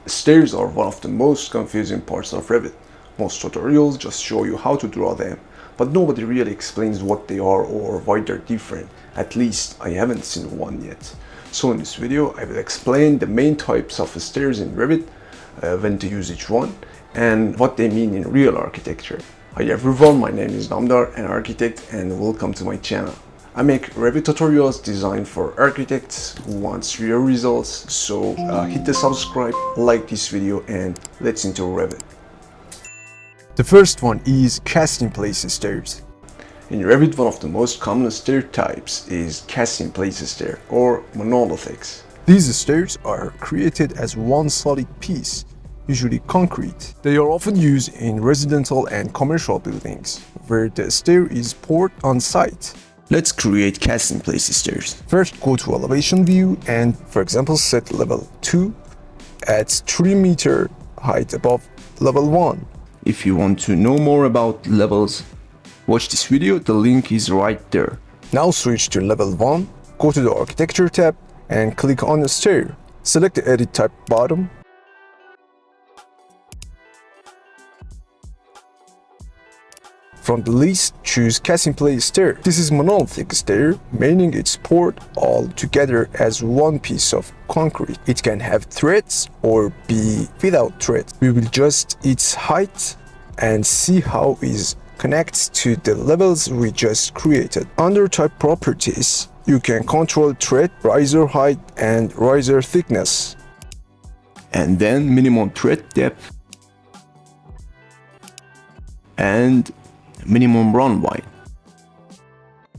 Stairs are one of the most confusing parts of Revit. Most tutorials just show you how to draw them, but nobody really explains what they are or why they're different. At least I haven't seen one yet. So in this video I will explain the main types of stairs in Revit, when to use each one, and what they mean in real architecture. Hi everyone, my name is Namdar, an architect, and welcome to my channel. I make Revit tutorials designed for architects who want real results, so hit the subscribe, like this video, and let's into Revit. The first one is cast-in-place stairs. In Revit, one of the most common stair types is cast-in-place stair or monolithics. These stairs are created as one solid piece, usually concrete. They are often used in residential and commercial buildings, where the stair is poured on site. Let's create cast-in-place stairs. First, go to elevation view and, for example, set level 2 at 3 meter height above level 1. If you want to know more about levels, watch this video, the link is right there. Now switch to level 1, go to the architecture tab and click on the stair. Select the edit type bottom. From the list, choose cast-in-place stair. This is monolithic stair, meaning it's poured all together as one piece of concrete. It can have threads or be without threads. We will adjust its height and see how it connects to the levels we just created. Under type properties, you can control thread, riser height, and riser thickness. And then minimum thread depth and minimum run wide.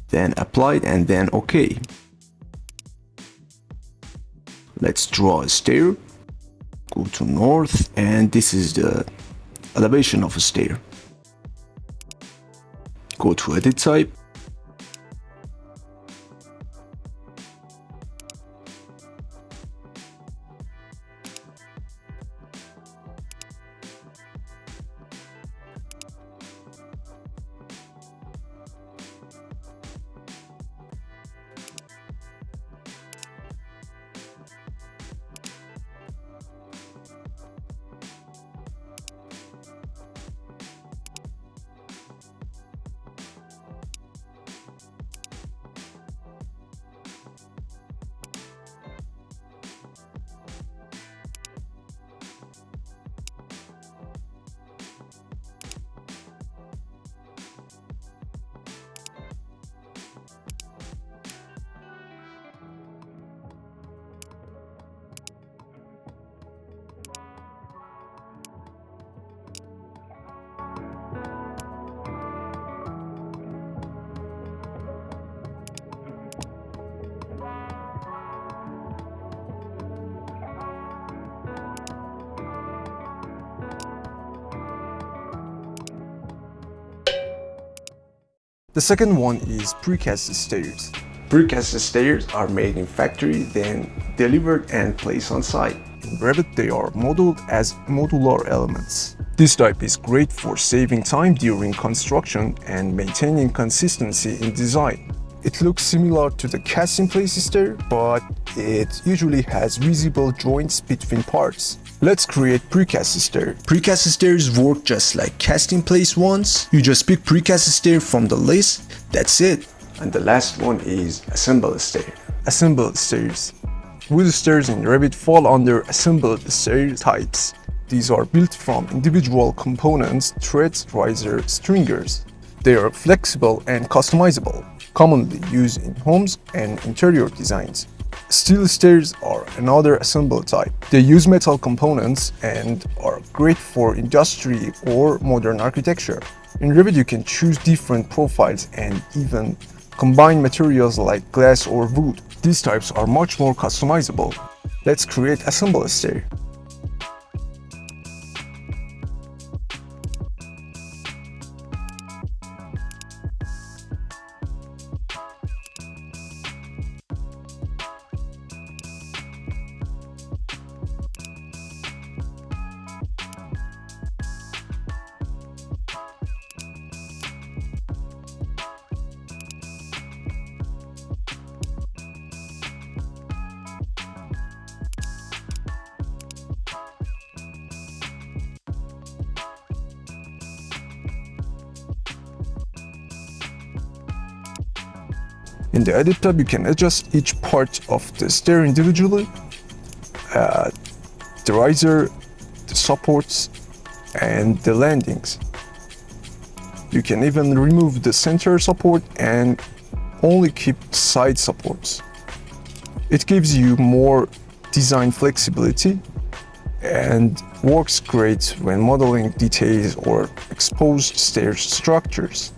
Then applied and then OK. Let's draw a stair. Go to north, and this is the elevation of a stair. Go to edit type. The second one is precast stairs. Precast stairs are made in factory, then delivered and placed on site. In Revit, they are modeled as modular elements. This type is great for saving time during construction and maintaining consistency in design. It looks similar to the cast-in-place stair, but it usually has visible joints between parts. Let's create precast stair. Precast stairs work just like cast-in-place ones. You just pick precast stair from the list, that's it. And the last one is assembled stair. Assembled stairs. Wood stairs in Revit fall under assembled stair types. These are built from individual components, threads, riser, stringers. They are flexible and customizable, commonly used in homes and interior designs. Steel stairs are another assembled type. They use metal components and are great for industry or modern architecture. In Revit, you can choose different profiles and even combine materials like glass or wood. These types are much more customizable. Let's create assembled stair. In the Edit tab, you can adjust each part of the stair individually, the riser, the supports, and the landings. You can even remove the center support and only keep side supports. It gives you more design flexibility and works great when modeling details or exposed stair structures.